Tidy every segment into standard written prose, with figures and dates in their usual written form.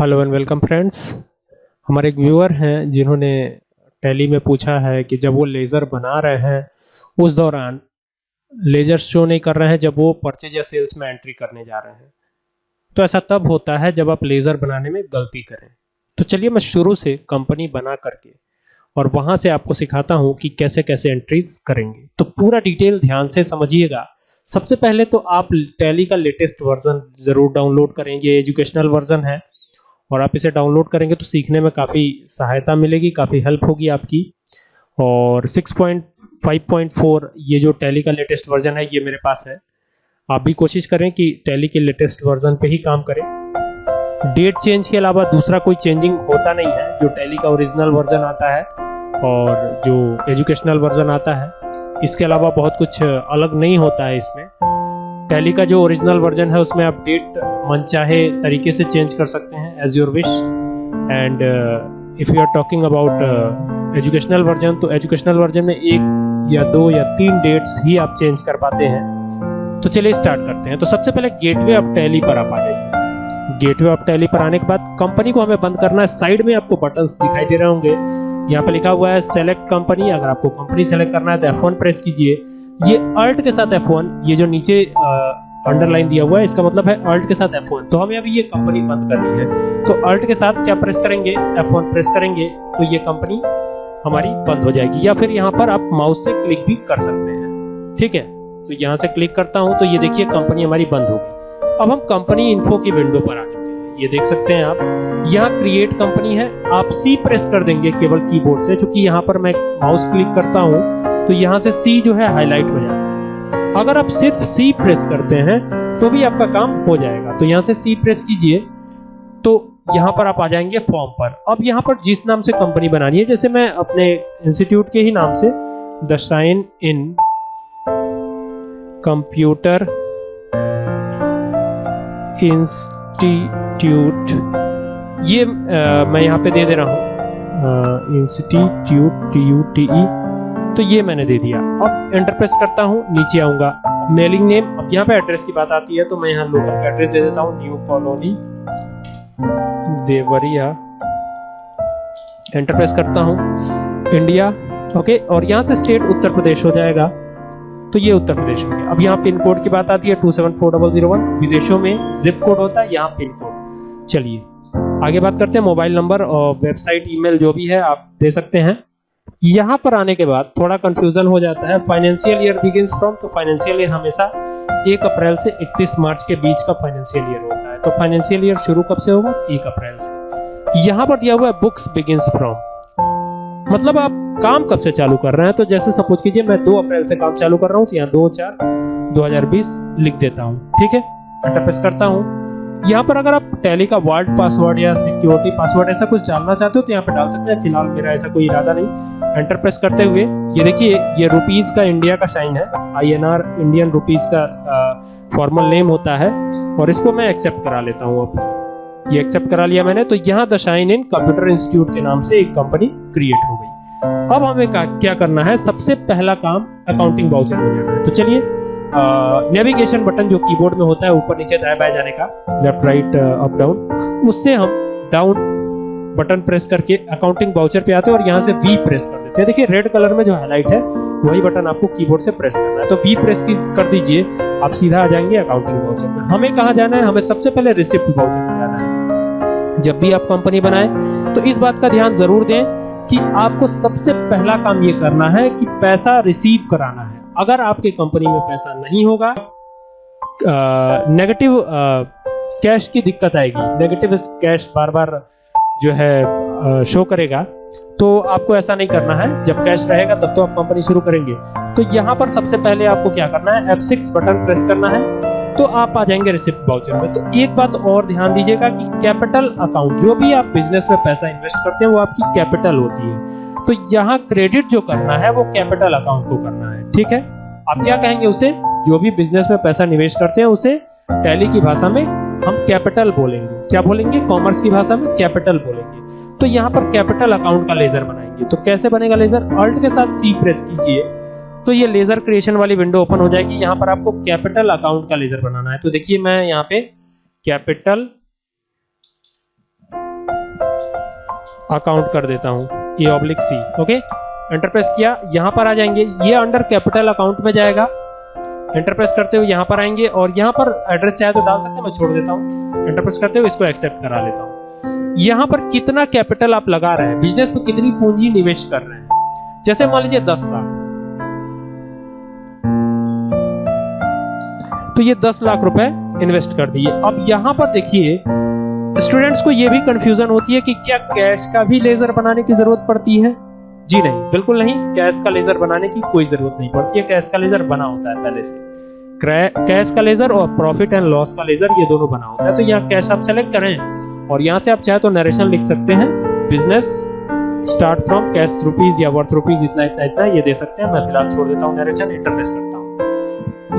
Hello and welcome friends. हमारे एक viewer हैं जिन्होंने टैली में पूछा है कि जब वो लेज़र बना रहे हैं उस दौरान लेज़र शो नहीं कर रहे हैं जब वो परचेज या सेल्स में एंट्री करने जा रहे हैं। तो ऐसा तब होता है जब आप लेज़र बनाने में गलती करें। तो चलिए मैं शुरू से कंपनी बना करके और वहां से आपको सिखाता हूं कि कैसे कैसे एंट्रीज करेंगे। तो पूरा डिटेल ध्यान से समझिएगा। सबसे पहले तो आप टैली का लेटेस्ट वर्जन जरूर डाउनलोड करेंगे। ये एजुकेशनल वर्जन है और आप इसे डाउनलोड करेंगे तो सीखने में काफ़ी सहायता मिलेगी, काफ़ी हेल्प होगी आपकी। और 6.5.4 ये जो टैली का लेटेस्ट वर्जन है ये मेरे पास है। आप भी कोशिश करें कि टैली के लेटेस्ट वर्जन पे ही काम करें। डेट चेंज के अलावा दूसरा कोई चेंजिंग होता नहीं है। जो टैली का ओरिजिनल वर्जन आता है और जो एजुकेशनल वर्जन आता है इसके अलावा बहुत कुछ अलग नहीं होता है इसमें। टैली का जो ओरिजिनल वर्जन है उसमें आप डेट मनचाहे तरीके से चेंज कर सकते हैं as your wish. And if you are talking about educational version तो एजुकेशनल वर्जन में 1 या 2 या 3 डेट्स ही आप चेंज कर पाते हैं। तो चलिए स्टार्ट करते हैं। तो सबसे पहले गेटवे ऑफ टैली पर आप आ जाइए। गेटवे ऑफ टैली पर आने के बाद कंपनी को हमें बंद करना है। साइड में आपको बटन्स दिखाई दे रहे होंगे, यहाँ पे लिखा हुआ है सेलेक्ट कंपनी। अगर आपको कंपनी सेलेक्ट करना है तो F1 प्रेस कीजिए। ये अल्ट के साथ F1, ये जो नीचे अंडरलाइन दिया हुआ है इसका मतलब है अल्ट के साथ F1। तो हमें अभी ये कंपनी बंद करनी है तो अल्ट के साथ क्या प्रेस करेंगे, F1 प्रेस करेंगे तो ये कंपनी हमारी बंद हो जाएगी। या फिर यहाँ पर आप माउस से क्लिक भी कर सकते हैं। ठीक है, तो यहाँ से क्लिक करता हूँ तो ये देखिए कंपनी हमारी बंद हो गई। अब हम कंपनी इन्फो की विंडो पर आ चुके हैं। ये देख सकते हैं आप, यहाँ क्रिएट कंपनी है। आप C प्रेस कर देंगे केवल कीबोर्ड से, क्योंकि यहाँ पर मैं माउस क्लिक करता हूँ तो यहाँ से C जो है हाईलाइट हो जाता है। अगर आप सिर्फ C प्रेस करते हैं तो भी आपका काम हो जाएगा। तो यहाँ से C प्रेस कीजिए तो यहाँ पर आप आ जाएंगे फॉर्म पर। अब यहाँ पर जिस नाम से कंपनी बनानी है, जैसे मैं अपने इंस्टीट्यूट के ही नाम से the shine in computer institute, ये मैं यहाँ पे दे रहा हूँ इंस्टीट्यूट TUTE, तो ये मैंने दे दिया। अब एंटर प्रेस करता हूँ, नीचे आऊंगा मेलिंग नेम। अब यहाँ पे एड्रेस की बात आती है तो मैं यहाँ लोकल का एड्रेस दे देता हूँ, new colony Deoria. Enter press करता हूँ, इंडिया। ओके, और यहाँ से स्टेट उत्तर प्रदेश हो जाएगा तो ये उत्तर प्रदेश हो गया। अब यहाँ पिन कोड की बात आती है 274001। विदेशों में जिप कोड होता है, यहाँ पिन कोड। चलिए आगे बात करते हैं। मोबाइल नंबर और वेबसाइट ईमेल जो भी है आप दे सकते हैं। यहाँ पर आने के बाद थोड़ा कंफ्यूजन हो जाता है। फाइनेंशियल ईयर बिगिंस फ्रॉम, तो फाइनेंशियल ईयर हमेशा 1 अप्रैल से 31 मार्च के बीच का फाइनेंशियल ईयर होता है। तो फाइनेंशियल ईयर शुरू कब से होगा, 1 अप्रैल से। यहाँ पर दिया हुआ है बुक्स बिगिंस फ्रॉम, मतलब आप काम कब से चालू कर रहे हैं। तो जैसे सपोज कीजिए मैं 2 अप्रैल से काम चालू कर रहा हूँ तो यहाँ 2/4/2020 लिख देता हूँ। ठीक है, एंटर प्रेस करता हूँ। यहाँ पर अगर आप टैली का वर्ल्ड पासवर्ड या सिक्योरिटी पासवर्ड ऐसा कुछ डालना चाहते हो तो यहाँ पे डाल सकते हैं। फिलहाल मेरा ऐसा कोई इरादा नहीं। एंटर प्रेस करते हुए ये देखिए, ये रुपीज का इंडिया का साइन है, INR इंडियन रुपीज का फॉर्मल नेम होता है और इसको मैं एक्सेप्ट करा लेता हूँ। अब ये एक्सेप्ट करा लिया मैंने, तो यहाँ the shine in computer institute के नाम से एक कंपनी क्रिएट हो गई। अब हमें क्या करना है, सबसे पहला काम अकाउंटिंग वाउचर में जाना है। तो चलिए नेविगेशन बटन जो कीबोर्ड में होता है ऊपर नीचे दाएं बाएं जाने का, लेफ्ट राइट अप डाउन, उससे हम डाउन बटन प्रेस करके अकाउंटिंग वाउचर पे आते हैं और यहाँ से V प्रेस कर देते हैं। देखिए रेड कलर में जो हाईलाइट है वही बटन आपको कीबोर्ड से प्रेस करना है। तो V प्रेस कर दीजिए, आप सीधा आ जाएंगे अकाउंटिंग वाउचर में। हमें कहाँ जाना है, हमें सबसे पहले रिसिप्ट वाउचर में जाना है। जब भी आप कंपनी बनाए तो इस बात का ध्यान जरूर दें कि आपको सबसे पहला काम ये करना है कि पैसा रिसीव कराना है। अगर आपके कंपनी में पैसा नहीं होगा, नेगेटिव कैश की दिक्कत आएगी, नेगेटिव कैश बार बार जो है शो करेगा। तो आपको ऐसा नहीं करना है। जब कैश रहेगा तब तो आप कंपनी शुरू करेंगे। तो यहाँ पर सबसे पहले आपको क्या करना है, F6 बटन प्रेस करना है तो आप आ जाएंगे रिसिप्ट वाउचर में। तो एक बात और ध्यान दीजिएगा कि कैपिटल अकाउंट, जो भी आप बिजनेस में पैसा इन्वेस्ट करते हैं वो आपकी कैपिटल होती है। तो यहाँ क्रेडिट जो करना है वो कैपिटल अकाउंट को करना है। ठीक है, आप क्या कहेंगे उसे, जो भी बिजनेस में पैसा निवेश करते हैं उसे टैली की भाषा में हम कैपिटल बोलेंगे। क्या बोलेंगे, कॉमर्स की भाषा में कैपिटल बोलेंगे। तो यहाँ पर कैपिटल अकाउंट का लेजर बनाएंगे। तो कैसे बनेगा लेजर, अल्ट के साथ C प्रेस कीजिए तो ये लेजर क्रिएशन वाली विंडो ओपन हो जाएगी। यहाँ पर आपको कैपिटल अकाउंट का लेजर बनाना है। तो देखिए मैं यहाँ पे कैपिटल अकाउंट कर देता हूं A/C। ओके, एंटर प्रेस किया, यहां पर आ जाएंगे, ये अंडर कैपिटल अकाउंट में जाएगा। एंटर प्रेस करते हुए यहां पर आएंगे और यहां पर एड्रेस चाहे तो डाल सकते हैं, मैं छोड़ देता हूं। एंटर प्रेस करते हुए इसको एक्सेप्ट करा लेता हूं। यहां पर कितना कैपिटल आप लगा रहे हैं, बिजनेस में कितनी पूंजी निवेश कर रहे हैं, जैसे मान लीजिए 10 लाख, तो ये 10 लाख रुपए इन्वेस्ट कर दिए। अब यहां पर देखिए, स्टूडेंट्स को ये भी कंफ्यूजन होती है कि क्या कैश का भी लेजर बनाने की जरूरत पड़ती है। जी नहीं, बिल्कुल नहीं, कैश का लेजर बनाने की कोई जरूरत नहीं पड़ती है। कैश का लेजर बना होता है पहले से, कैश का लेजर और प्रॉफिट एंड लॉस का लेजर ये दोनों बना होता है। तो यहाँ कैश आप सेलेक्ट करें और यहाँ से आप चाहे तो नरेशन लिख सकते हैं, business start from cash rupees या वर्थ रुपीज इतना इतना इतना ये दे सकते हैं। मैं फिलहाल छोड़ देता हूँ नरेशन, एंटर प्रेस करता हूँ।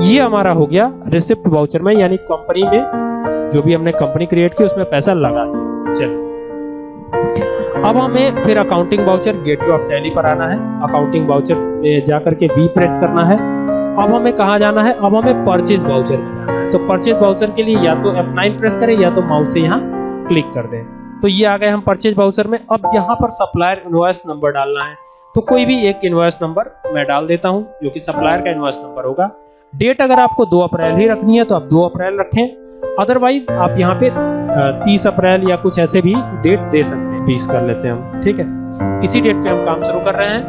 ये हमारा हो गया रिसिप्ट वाउचर में, यानी कंपनी में जो भी हमने कंपनी क्रिएट की उसमें पैसा लगा दिया। चलिए, अब हमें फिर accounting voucher gateway of tally पर आना है। अकाउंटिंग वाउचर में जाकर के बी प्रेस करना है। अब हमें कहां जाना है, अब हमें परचेज वाउचर में जाना है। तो परचेज वाउचर के लिए या तो F9 प्रेस करें या तो माउस से यहां क्लिक कर दें। तो ये आ गए हम परचेज वाउचर में। अब यहां पर सप्लायर इनवॉइस नंबर डालना है, तो कोई भी एक इनवॉइस नंबर मैं डाल देता हूं जो कि सप्लायर का इनवॉइस नंबर होगा। डेट अगर आपको 2 अप्रैल ही रखनी है तो आप 2 अप्रैल रखें, अदरवाइज आप यहाँ पे 30 अप्रैल या कुछ ऐसे भी डेट दे सकते हैं। 20 कर लेते हैं हम, ठीक है, इसी डेट पे हम काम शुरू कर रहे हैं।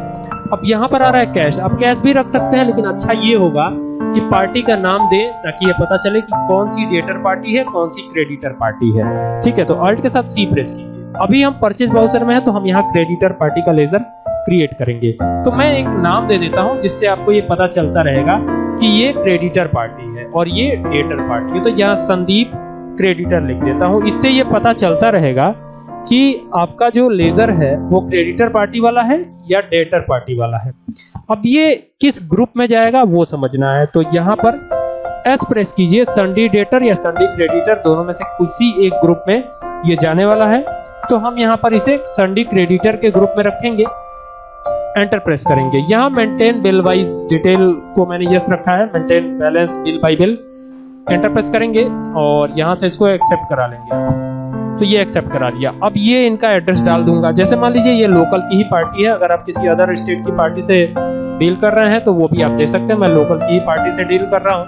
अब यहाँ पर आ रहा है कैश, अब कैश भी रख सकते हैं, लेकिन अच्छा ये होगा कि पार्टी का नाम दें ताकि ये पता चले कि कौन सी डेटर पार्टी है, कौन सी क्रेडिटर पार्टी है। ठीक है, तो अल्ट के साथ C प्रेस कीजिए। अभी हम परचेज वाउचर में है तो हम यहाँ क्रेडिटर पार्टी का लेजर क्रिएट करेंगे। तो मैं एक नाम दे देता हूं जिससे आपको ये पता चलता रहेगा कि ये क्रेडिटर पार्टी है और ये डेटर पार्टी है। तो यहाँ संदीप क्रेडिटर लिख देता हूं, इससे ये पता चलता रहेगा कि आपका जो लेजर है वो क्रेडिटर पार्टी वाला है या डेटर पार्टी वाला है। अब ये किस ग्रुप में जाएगा वो समझना है, तो यहाँ पर S प्रेस कीजिए। संडी डेटर या संडी क्रेडिटर दोनों में से किसी एक ग्रुप में ये जाने वाला है, तो हम यहाँ पर इसे संडी क्रेडिटर के ग्रुप में रखेंगे। एंटर प्रेस करेंगे। यहाँ मेंटेन बिल वाइज डिटेल को मैंने यस रखा है, maintain balance bill bye bill. Enter press करेंगे और यहाँ से इसको एक्सेप्ट करा लेंगे। तो ये एक्सेप्ट करा दिया। अब ये इनका एड्रेस डाल दूंगा। जैसे मान लीजिए ये लोकल की ही पार्टी है, अगर आप किसी अदर स्टेट की पार्टी से डील कर रहे हैं तो वो भी आप दे सकते हैं। मैं लोकल की ही पार्टी से डील कर रहा हूँ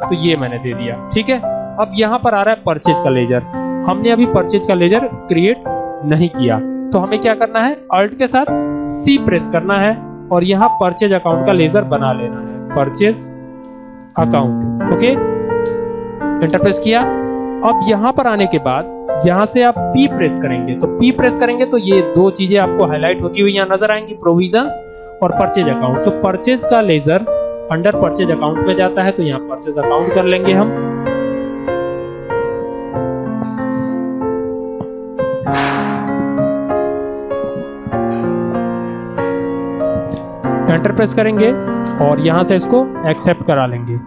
तो ये मैंने दे दिया। ठीक है, अब यहाँ पर आ रहा है परचेज का लेजर। हमने अभी परचेज का लेजर क्रिएट नहीं किया, तो हमें क्या करना है, अल्ट के साथ C प्रेस करना है और यहाँ परचेज अकाउंट का लेजर बना लेना है, purchase account. Okay, enter press किया। अब यहाँ पर आने के बाद जहां से आप P प्रेस करेंगे, तो P प्रेस करेंगे तो ये दो चीजें आपको हाईलाइट होती हुई यहाँ नजर आएंगी, प्रोविजंस और परचेज अकाउंट। तो परचेज का लेजर अंडर परचेज अकाउंट में जाता है, तो यहाँ परचेज अकाउंट कर लेंगे हम। एंटर प्रेस करेंगे और यहां से इसको एक्सेप्ट करा लेंगे।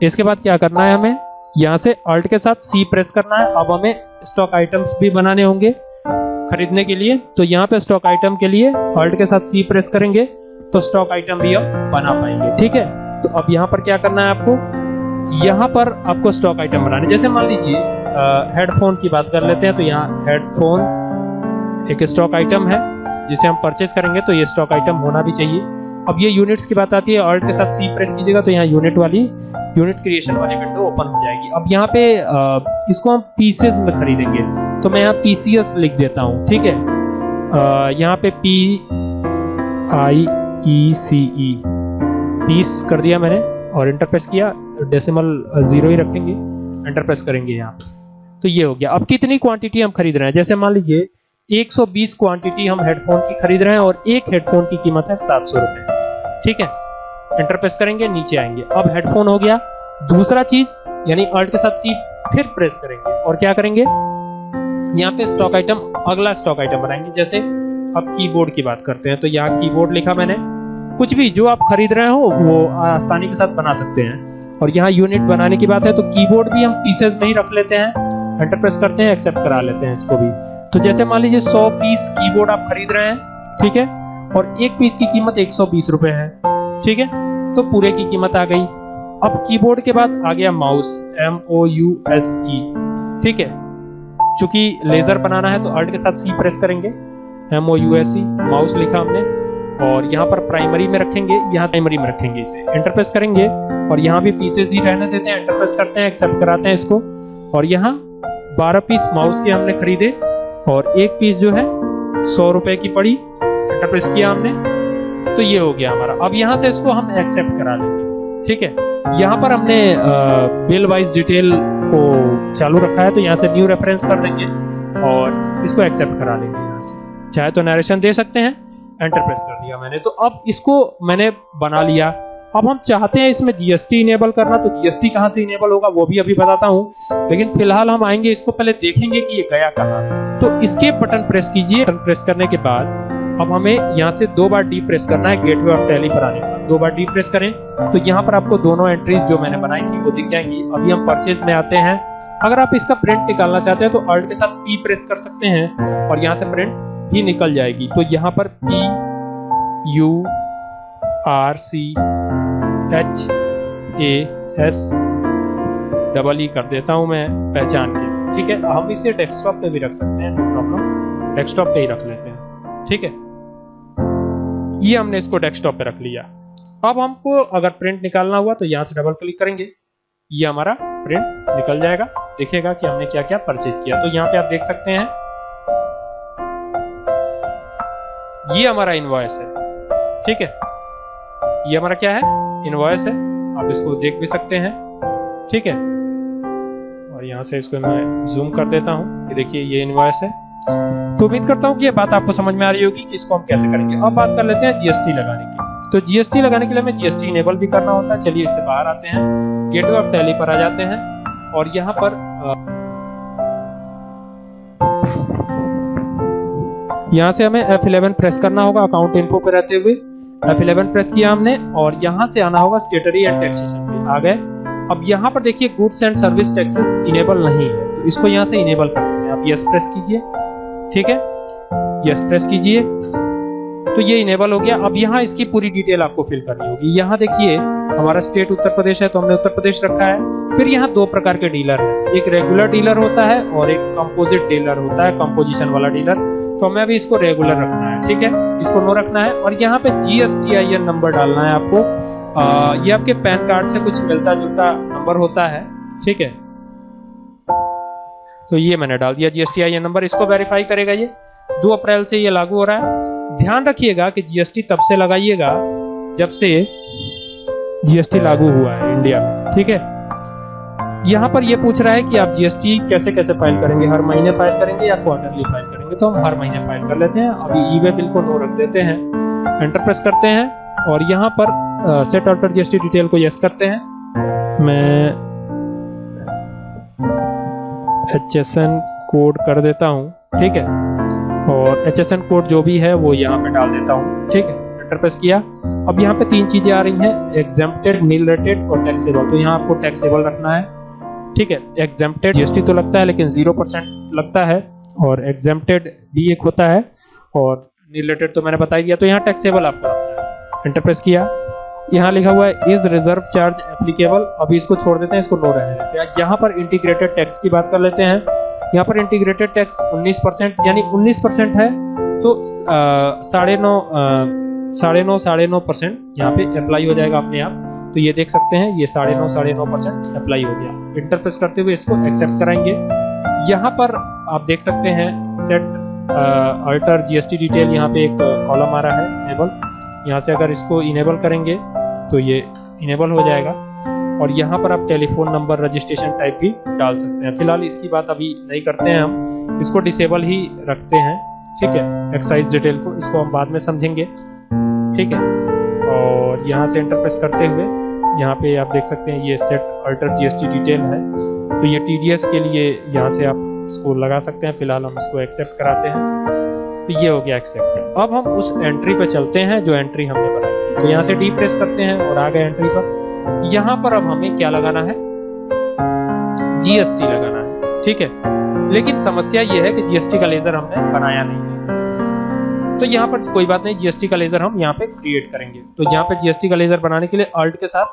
इसके बाद क्या करना है, हमें यहां से अल्ट के साथ C प्रेस करना है। अब हमें स्टॉक आइटम्स भी बनाने होंगे खरीदने के लिए, तो यहाँ पे स्टॉक आइटम के लिए अल्ट के साथ C प्रेस करेंगे तो स्टॉक आइटम भी हम बना पाएंगे। ठीक है, तो अब यहाँ पर क्या करना है आपको, यहाँ पर आपको स्टॉक आइटम बनाने। जैसे मान लीजिए हेडफोन की बात कर लेते हैं, तो यहाँ हेडफोन एक स्टॉक आइटम है जिसे हम परचेज करेंगे, तो ये स्टॉक आइटम होना भी चाहिए। अब ये यूनिट्स की बात आती है, अल्ट के साथ C प्रेस कीजिएगा तो यहाँ यूनिट क्रिएशन वाली विंडो ओपन हो जाएगी। अब यहाँ पे इसको हम पीसेस में खरीदेंगे, तो मैं यहाँ PCS लिख देता हूँ। ठीक है, यहाँ पे PIECE पीस कर दिया मैंने और एंटर प्रेस किया। डेसिमल 0 ही रखेंगे, एंटर प्रेस करेंगे यहाँ, तो ये हो गया। अब कितनी क्वांटिटी हम खरीद रहे हैं, जैसे मान लीजिए 120 क्वांटिटी हम हेडफोन की खरीद रहे हैं और एक हेडफोन की कीमत है 700 रुपए। ठीक है, एंटर प्रेस करेंगे, नीचे आएंगे। अब हेडफोन हो गया। दूसरा चीज यानी अल्ट के साथ C फिर प्रेस करेंगे और क्या करेंगे, यहाँ पे स्टॉक आइटम, अगला स्टॉक आइटम बनाएंगे। जैसे अब कीबोर्ड की बात करते हैं, तो यहाँ कीबोर्ड लिखा मैंने। कुछ भी जो आप खरीद रहे हो वो आसानी के साथ बना सकते हैं। और यहाँ यूनिट बनाने की बात है तो कीबोर्ड भी हम पीसेस में ही रख लेते हैं। एंटर प्रेस करते हैं, एक्सेप्ट करा लेते हैं इसको भी। तो जैसे मान लीजिए 100 पीस कीबोर्ड आप खरीद रहे हैं, ठीक है, और एक पीस की कीमत 120 रुपए है। ठीक है, तो पूरे की कीमत आ गई। अब कीबोर्ड के बाद आ गया माउस, MOUSE। ठीक है, चूंकि लेजर बनाना है तो अल्ट के साथ C प्रेस करेंगे, MOUSE, माउस लिखा हमने, और यहाँ पर प्राइमरी में रखेंगे, यहाँ प्राइमरी में रखेंगे इसे, एंटर प्रेस करेंगे और यहाँ भी पीसेस ही रहने देते हैं, एंटर प्रेस करते हैं, एक्सेप्ट कराते हैं इसको। और यहाँ 12 पीस माउस के हमने खरीदे और एक पीस जो है 100 रुपए की पड़ी, एंटर प्रेस किया हमने, तो ये हो गया हमारा। अब यहाँ से इसको हम एक्सेप्ट करा लेंगे, ठीक है। यहाँ पर हमने बिल वाइज डिटेल को चालू रखा है, तो यहाँ से न्यू रेफरेंस कर देंगे और इसको एक्सेप्ट करा लेंगे। यहाँ से चाहे तो नरेशन दे सकते हैं, एंटर प्रेस कर दिया मैंने। तो अब इसको मैंने बना लिया। अब हम चाहते हैं इसमें जीएसटी इनेबल करना, तो जीएसटी कहां से इनेबल होगा वो भी अभी बताता हूं, लेकिन फिलहाल हम आएंगे, इसको पहले देखेंगे कि ये गया कहां। तो एस्केप बटन प्रेस कीजिए। बटन प्रेस करने के बाद अब हमें यहां से 2 बार डी प्रेस करना है गेटवे ऑफ टैली पर आने के बाद। 2 बार डी प्रेस करें तो यहां पर आपको दोनों एंट्रीज जो मैंने बनाई थी वो दिख जाएंगी। अभी हम परचेज में आते हैं। अगर आप इसका प्रिंट निकालना चाहते हैं तो अल्ट के साथ P प्रेस कर सकते हैं और यहां से प्रिंट ही निकल जाएगी। तो यहां पर PURCHAS डबल E कर देता हूं मैं पहचान के, ठीक है। हम इसे डेस्कटॉप पे भी रख सकते हैं, नो प्रॉब्लम, डेस्कटॉप पे ही रख लेते हैं, ठीक है। ये हमने इसको डेस्कटॉप पे रख लिया। अब हमको अगर प्रिंट निकालना हुआ तो यहां से डबल क्लिक करेंगे, ये हमारा प्रिंट निकल जाएगा, दिखेगा कि हमने क्या क्या परचेज किया। तो यहाँ पे आप देख सकते हैं ये हमारा इनवॉइस है, ठीक है। ये हमारा क्या है, इनवॉइस है, आप इसको देख भी सकते हैं, ठीक है। और यहाँ से इसको मैं जूम कर देता हूँ, ये देखिए ये इनवॉइस है। तो उम्मीद करता हूँ कि ये बात आपको समझ में आ रही होगी कि इसको हम कैसे करेंगे। अब बात कर लेते हैं जीएसटी लगाने की। तो जीएसटी लगाने के लिए हमें जीएसटी इनेबल भी करना होता है। चलिए इससे बाहर आते हैं, गेटवे ऑफ टैली पर आ जाते हैं और यहाँ पर यहाँ से हमें F11 प्रेस करना होगा अकाउंट इन्फो पे रहते हुए। F11 प्रेस किया हमने और यहाँ से आना होगा स्टेटरी एंड टैक्सेशन पे, आ गए। अब यहाँ पर देखिए goods and service taxes enable नहीं है, तो इसको यहाँ से इनेबल कर सकते हैं। आप यस प्रेस कीजिए, ठीक है, यस प्रेस कीजिए, तो ये इनेबल हो गया। अब यहाँ इसकी पूरी डिटेल आपको फिल करनी होगी। यहाँ देखिए हमारा स्टेट उत्तर प्रदेश है, तो हमने उत्तर प्रदेश रखा है। फिर यहाँ 2 प्रकार के डीलर हैं, एक रेगुलर डीलर होता है और एक कंपोजिट डीलर होता है, कंपोजिशन वाला डीलर। तो हमें अभी इसको रेगुलर रखना है, ठीक है, इसको नो रखना है। और यहाँ पे GSTIN नंबर डालना है आपको। ये आपके पैन कार्ड से कुछ मिलता जुलता नंबर होता है, ठीक है। तो ये मैंने डाल दिया GSTIN नंबर, इसको वेरीफाई करेगा। ये 2 अप्रैल से ये लागू हो रहा है। ध्यान रखिएगा कि जीएसटी तब से लगाइएगा जब से जीएसटी लागू हुआ है इंडिया में, ठीक है। यहाँ पर ये पूछ रहा है कि आप जीएसटी कैसे कैसे फाइल करेंगे, हर महीने फाइल करेंगे या क्वार्टरली फाइल करेंगे। तो हम हर महीने फाइल कर लेते हैं। अभी ई-वे बिल को नो रख देते हैं, एंटर प्रेस करते हैं और यहाँ पर सेट अल्टर जीएसटी डिटेल को यस करते हैं। मैं HSN कोड कर देता हूँ, ठीक है, और HSN कोड जो भी है वो यहाँ पे डाल देता हूँ, ठीक है, एंटर प्रेस किया। अब यहाँ पे 3 चीजें आ रही हैं, एग्जेम्प्टेड, नील रेटेड और टैक्सेबल। तो यहाँ आपको टैक्सेबल रखना है, ठीक है। एग्जेम्प्टेड जीएसटी तो लगता है लेकिन 0% लगता है, और एग्जेम्प्टेड भी एक होता है, और नील रेटेड तो मैंने बता ही दिया। तो यहाँ टैक्सेबल आपको रखना है, एंटर प्रेस किया। यहाँ लिखा हुआ है इज रिजर्व चार्ज एप्लीकेबल, अभी इसको छोड़ देते हैं, इसको नो रहने देते हैं। यहाँ पर इंटीग्रेटेड टैक्स की बात कर लेते हैं। यहाँ पर इंटीग्रेटेड टैक्स 19% यानी 19% है, तो 9.5% यहाँ पे अप्लाई हो जाएगा अपने आप। तो ये देख सकते हैं ये 9.5% अप्लाई हो गया। इंटर प्रेस करते हुए इसको एक्सेप्ट कराएंगे। यहाँ पर आप देख सकते हैं सेट अल्टर जीएसटी डिटेल, यहाँ पे एक कॉलम आ रहा है इनेबल। यहाँ से अगर इसको इनेबल करेंगे तो ये इनेबल हो जाएगा। और यहाँ पर आप टेलीफोन नंबर, रजिस्ट्रेशन टाइप भी डाल सकते हैं। फिलहाल इसकी बात अभी नहीं करते हैं, हम इसको डिसेबल ही रखते हैं, ठीक है। एक्साइज डिटेल को इसको हम बाद में समझेंगे, ठीक है। और यहाँ से एंटर प्रेस करते हुए यहाँ पे आप देख सकते हैं ये सेट अल्टर जीएसटी डिटेल है। तो ये टीडीएस के लिए यहाँ से आप इसको लगा सकते हैं। फिलहाल हम इसको एक्सेप्ट कराते हैं, तो ये हो गया एक्सेप्ट। अब हम उस एंट्री पे चलते हैं जो एंट्री हमने बनाई थी। तो यहाँ से डी प्रेस करते हैं और आ गए एंट्री पर। यहाँ पर अब हमें क्या लगाना है, जीएसटी लगाना है, ठीक है। लेकिन समस्या ये है कि जीएसटी का लेजर हमने बनाया नहीं है। तो यहाँ पर कोई बात नहीं, जीएसटी का लेजर हम यहाँ पे क्रिएट करेंगे। तो यहाँ पे जीएसटी का लेजर बनाने के लिए अल्ट के साथ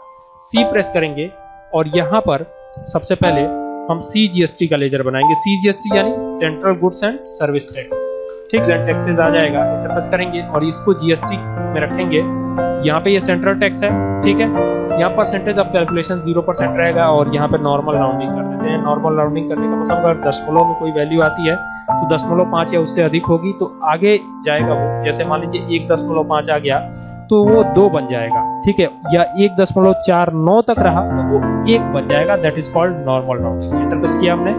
सी प्रेस करेंगे और यहाँ पर सबसे पहले हम सीजीएसटी का लेजर बनाएंगे। सीजीएसटी यानी central goods and service tax. ठीक, जेड टैक्सेस आ जाएगा, एंटर प्रेस करेंगे और इसको जीएसटी में रखेंगे। यहाँ पे ये सेंट्रल टैक्स है, ठीक है। यहाँ परसेंटेज ऑफ कैलकुलेशन 0% रहेगा और यहाँ पे नॉर्मल राउंडिंग कर देते हैं। नॉर्मल राउंडिंग करने का मतलब अगर दशमलव में कोई वैल्यू आती है तो 0.5 या उससे अधिक होगी तो आगे जाएगा वो। जैसे मान लीजिए 1.5 आ गया तो वो 2 बन जाएगा, ठीक है, या 1.49 तक रहा तो वो 1 बन जाएगा, that is called normal rounding. Enter press किया हमने,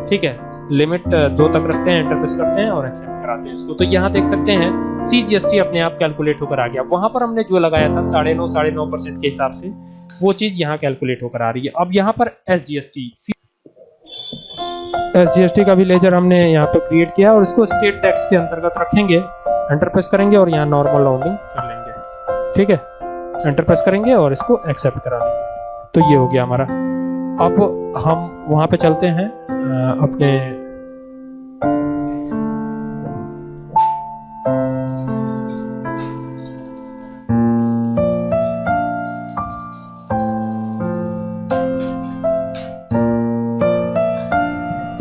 ठीक है। लिमिट 2 तक रखते हैं, एंटर प्रेस करते हैं और एक्सेप्ट कराते हैं इसको। तो यहाँ देख सकते हैं CGST अपने आप कैलकुलेट होकर आ गया। वहां पर हमने जो लगाया था 9.5% के हिसाब से वो चीज यहाँ कैलकुलेट होकर आ रही है। अब यहाँ पर SGST का भी लेजर हमने यहाँ पे क्रिएट किया और इसको स्टेट टैक्स के अंतर्गत रखेंगे। एंटर प्रेस करेंगे और यहाँ नॉर्मल राउंडिंग कर लेंगे, ठीक है। एंटर प्रेस करेंगे और इसको एक्सेप्ट करा लेंगे। तो ये हो गया हमारा। अब हम वहां पे चलते हैं अपने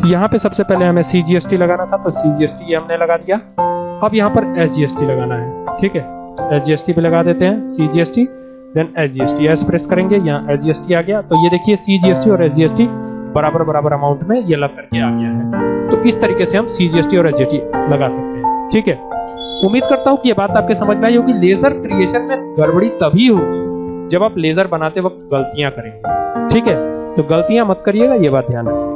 यहाँ पे सबसे पहले हमें CGST लगाना था तो CGST हमने लगा दिया। अब यहाँ पर SGST लगाना है, ठीक है। SGST पे लगा देते हैं, CGST then SGST, S press करेंगे, यहाँ SGST आ गया। तो ये देखिए CGST और SGST बराबर अमाउंट में ये लग करके आ गया है। तो इस तरीके से हम CGST और SGST लगा सकते हैं, ठीक है। उम्मीद करता हूँ कि ये बात आपके समझ में आई होगी। लेजर क्रिएशन में गड़बड़ी तभी होगी जब आप लेजर बनाते वक्त गलतियां करेंगे, ठीक है। तो गलतियां मत करिएगा, ये बात ध्यान रखिएगा।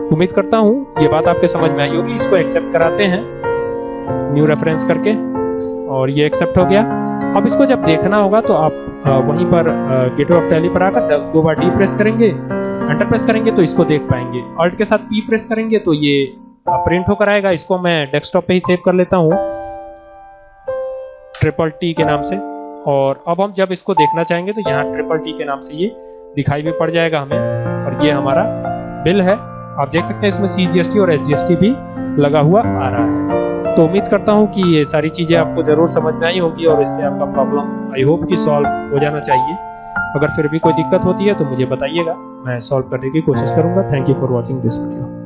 उम्मीद करता हूँ ये बात आपके समझ में आई होगी। इसको एक्सेप्ट कराते हैं न्यू रेफरेंस करके और ये एक्सेप्ट हो गया। अब इसको जब देखना होगा तो आप वहीं पर गेटवे ऑफ टैली पर आकर 2 बार डी प्रेस करेंगे, एंटर प्रेस करेंगे तो इसको देख पाएंगे। ऑल्ट के साथ पी प्रेस करेंगे तो ये प्रिंट होकर आएगा। इसको मैं डेस्कटॉप पे ही सेव कर लेता हूँ TTT के नाम से। और अब हम जब इसको देखना चाहेंगे तो यहाँ TTT के नाम से ये दिखाई भी पड़ जाएगा हमें। और ये हमारा बिल है, आप देख सकते हैं इसमें CGST और SGST भी लगा हुआ आ रहा है। तो उम्मीद करता हूँ कि ये सारी चीजें आपको जरूर समझ में आई होगी और इससे आपका प्रॉब्लम आई होप कि सॉल्व हो जाना चाहिए। अगर फिर भी कोई दिक्कत होती है तो मुझे बताइएगा, मैं सॉल्व करने की कोशिश करूंगा। Thank you for watching this video.